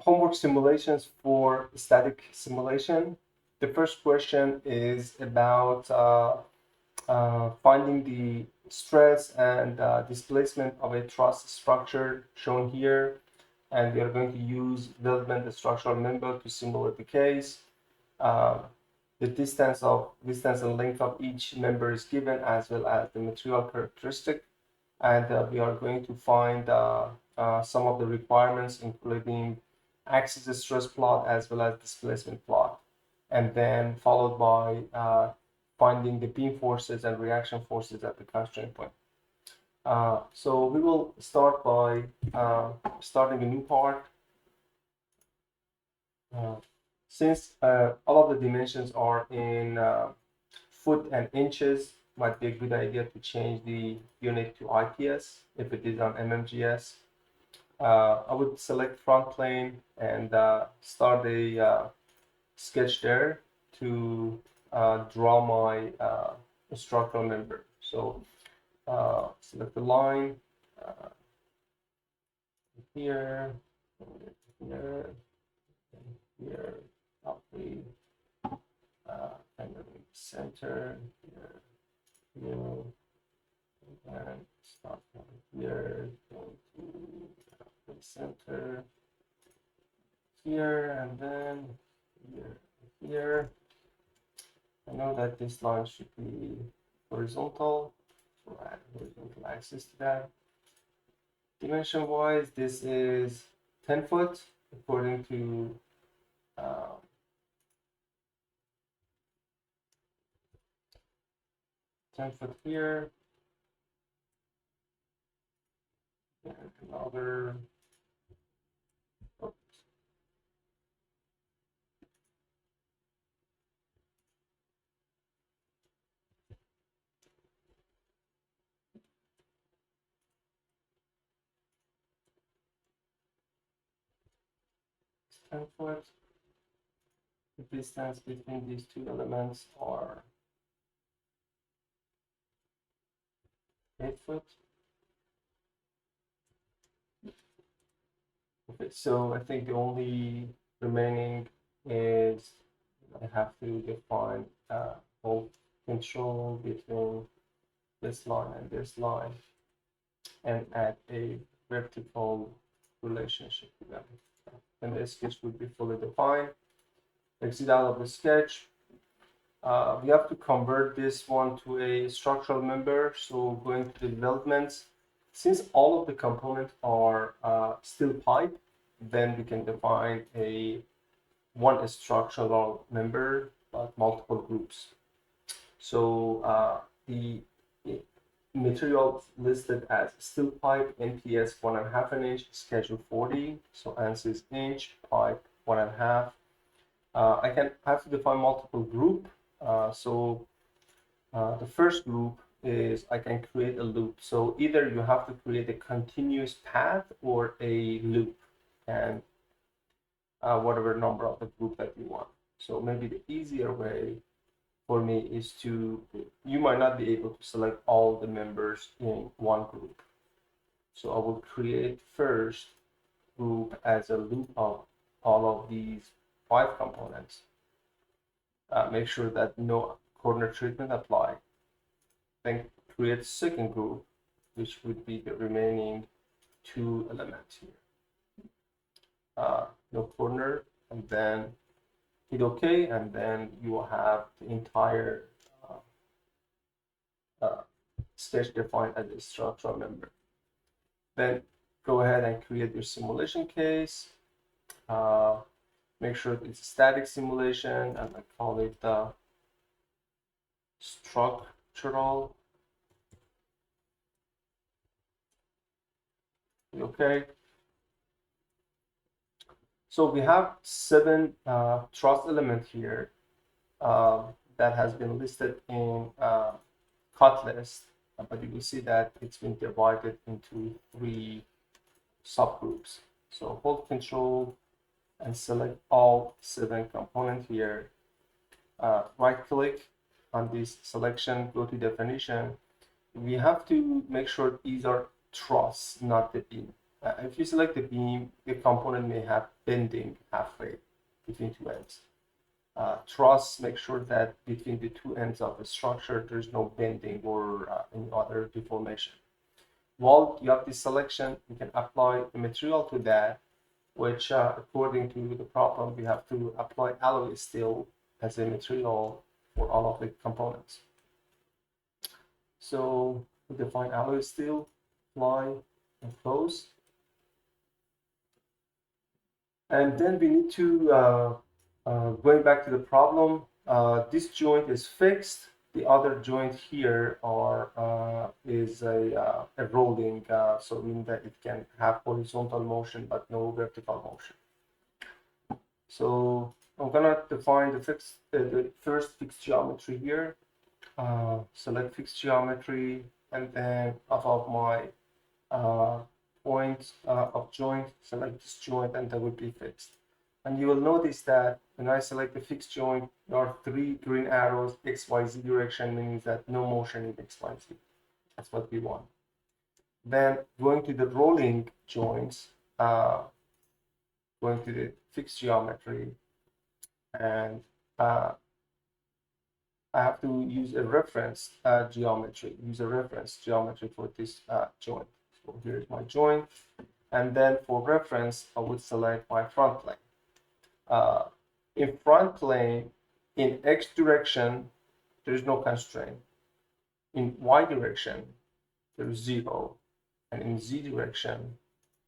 homework simulations for static simulation. The first question is about finding the stress and displacement of a truss structure shown here. And we are going to use Wildman, the structural member, to simulate the case. Uh, the distance and length of each member is given, as well as the material characteristic. And we are going to find some of the requirements, including axis stress plot as well as displacement plot, and then followed by finding the beam forces and reaction forces at the constraint point. So we will start by starting a new part. Since all of the dimensions are in foot and inches, might be a good idea to change the unit to IPS if it is on MMGS. I would select front plane and start a sketch there to draw my structural member. So select the line here, here, here, roughly, and then center here, here, and start from here, going to the center here, and then here, here. I know that this line should be horizontal, so add horizontal axis to that. Dimension wise, this is 10 foot according to 10 foot here, and another, oops, 10 foot. The distance between these two elements are 8 foot. Okay, so I think the only remaining is I have to define both control between this line and this line and add a vertical relationship to them. And the sketch would be fully defined. Exit out of the sketch. We have to convert this one to a structural member. So going to the developments, since all of the components are steel pipe, then we can define one structural member, but multiple groups. So the material listed as steel pipe, NPS 1.5 inch, schedule 40. So ANSYS inch, pipe 1.5. I have to define multiple group. The first group is I can create a loop. So either you have to create a continuous path or a loop, and whatever number of the group that you want. So maybe the easier way for me is you might not be able to select all the members in one group. So I will create first group as a loop of all of these 5 components. Make sure that no corner treatment apply. Then create second group, which would be the remaining 2 elements here. No corner, and then hit OK, and then you will have the entire sketch defined as a structural member. Then go ahead and create your simulation case. Make sure it's a static simulation, and I call it structural. Okay. So we have 7 truss elements here that has been listed in cut list, but you will see that it's been divided into 3 subgroups. So hold Control and select all 7 components here. Right click on this selection, go to definition. We have to make sure these are truss, not the beam. If you select the beam, the component may have bending halfway between two ends. Truss, make sure that between the two ends of the structure, there's no bending or any other deformation. While you have this selection, you can apply the material to that, which according to the problem, we have to apply alloy steel as a material for all of the components. So we define alloy steel, apply, and close. And then we need to, going back to the problem, this joint is fixed. The other joint here is a rolling, so meaning that it can have horizontal motion but no vertical motion. So I'm gonna define the first fixed geometry here. Select fixed geometry, and then above my point of joint, select this joint, and that will be fixed. And you will notice that when I select the fixed joint, there are 3 green arrows, X, Y, Z direction, meaning that no motion in X, Y, Z. That's what we want. Then going to the rolling joints, going to the fixed geometry, and I have to use a reference geometry, for this joint. So here's my joint, and then for reference, I would select my front plane. In front plane, in X direction, there is no constraint. In Y direction, there is 0, and in Z direction,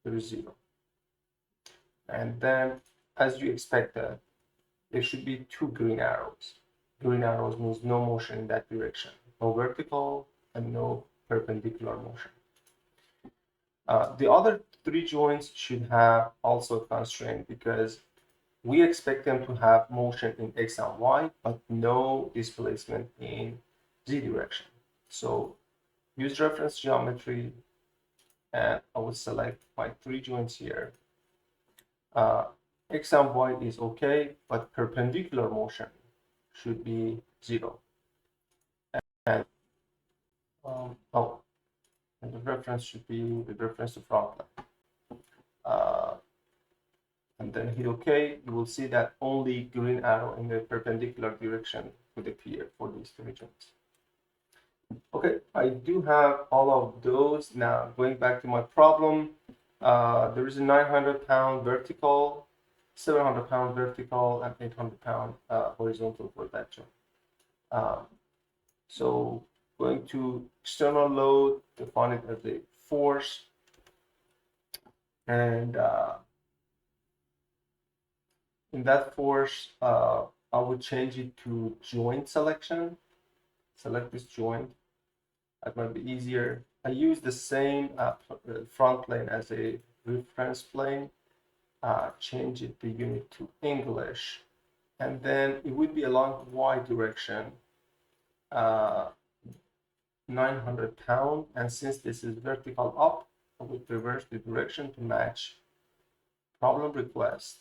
there is 0. And then, as you expected, there should be 2 green arrows. Green arrows means no motion in that direction, no vertical and no perpendicular motion. The other 3 joints should have also a constraint because we expect them to have motion in X and Y, but no displacement in Z direction. So use reference geometry, and I will select my 3 joints here. X and Y is okay, but perpendicular motion should be 0. And and the reference should be the reference to front line. And then hit OK. You will see that only green arrow in the perpendicular direction would appear for these 3 joints. Okay, I do have all of those. Now going back to my problem, there is a 900-pound vertical, 700-pound vertical, and 800-pound horizontal for that joint. So going to external load, define it as a force, and in that force, I would change it to joint selection. Select this joint. That might be easier. I use the same front plane as a reference plane. Change it the unit to English, and then it would be along Y direction. 900 pound, and since this is vertical up, I would reverse the direction to match problem request.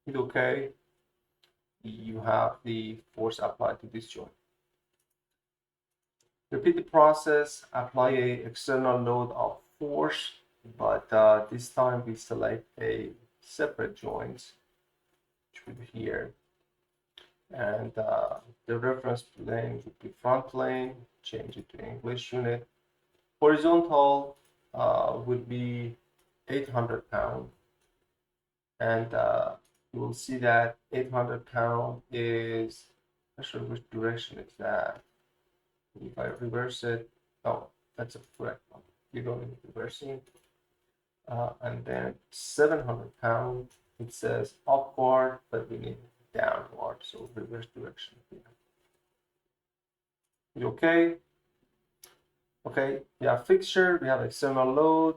Hit OK. You have the force applied to this joint. Repeat the process, apply a external load of force, but this time we select a separate joint, which would be here. And the reference plane would be front plane, change it to English unit. Horizontal would be 800 pound. And you will see that 800 pound is, not sure which direction is that. If I reverse it, oh, that's a correct one. You don't need reversing. And then 700 pound, it says upward, but we need downward, so reverse direction here. Okay. Okay, we have fixture, we have external load.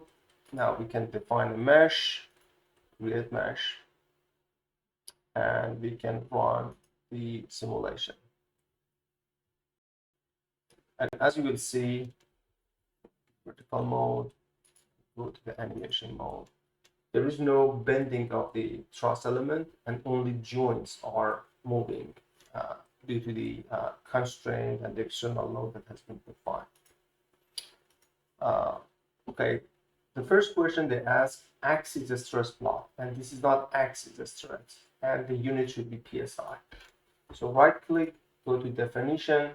Now we can define a mesh, create mesh, and we can run the simulation. And as you will see, vertical mode, go to the animation mode. There is no bending of the truss element, and only joints are moving due to the constraint and the external load that has been defined. Okay, the first question they ask, axis stress plot, and this is not axis stress, and the unit should be PSI. So right click, go to definition.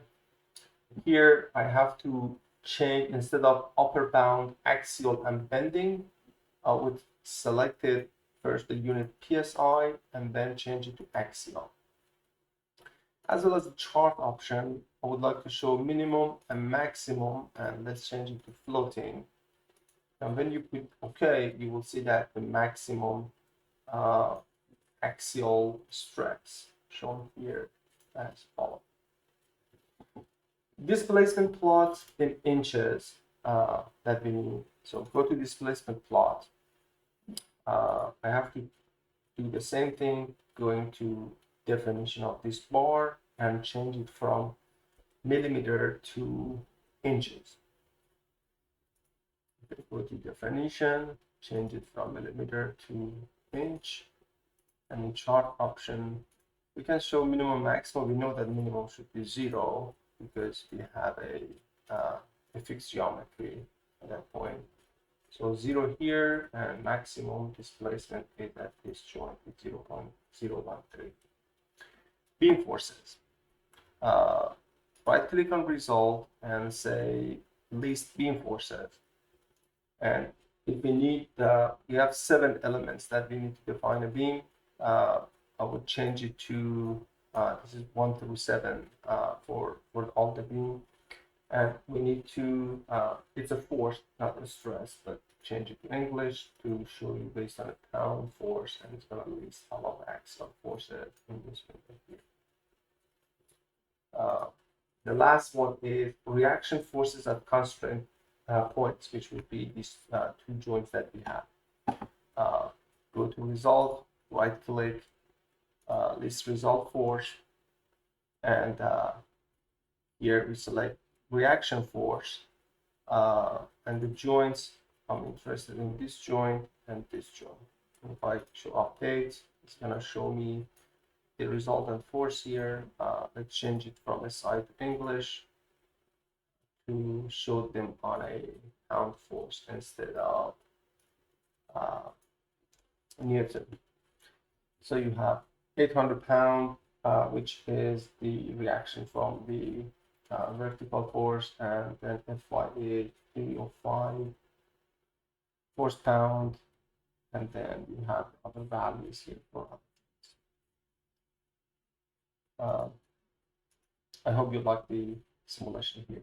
Here I have to change, instead of upper bound, axial and bending, I would select it first the unit PSI and then change it to axial. As well as the chart option, I would like to show minimum and maximum, and let's change it to floating. And when you put OK, you will see that the maximum axial stress shown here as follows. Displacement plot in inches that we need. So go to displacement plot. I have to do the same thing, going to definition of this bar and change it from millimeter to inches. Okay, go to definition, change it from millimeter to inch, and in chart option, we can show minimum maximum. We know that minimum should be 0 because we have a fixed geometry at that point. So 0 here, and maximum displacement is at this joint with 0.013. Beam forces. Right click on result and say list beam forces. And if we need, we have 7 elements that we need to define a beam. I would change it to, this is 1 through 7 for all the beam. And we need to, it's a force, not a stress, but change it to English to show you based on a pound force, and it's going to list all of axial forces in this window here. The last one is reaction forces at constraint points, which would be these 2 joints that we have. Go to result, right click, list result force, and here we select reaction force, and the joints, I'm interested in this joint and this joint. And if I show updates, it's going to show me the resultant force here. Let's change it from SI to English to show them on a pound force instead of Newton. So you have 800 pound, which is the reaction from the vertical force, and then Fy is 305 force pound, and then you have other values here for other things. I hope you like the simulation here.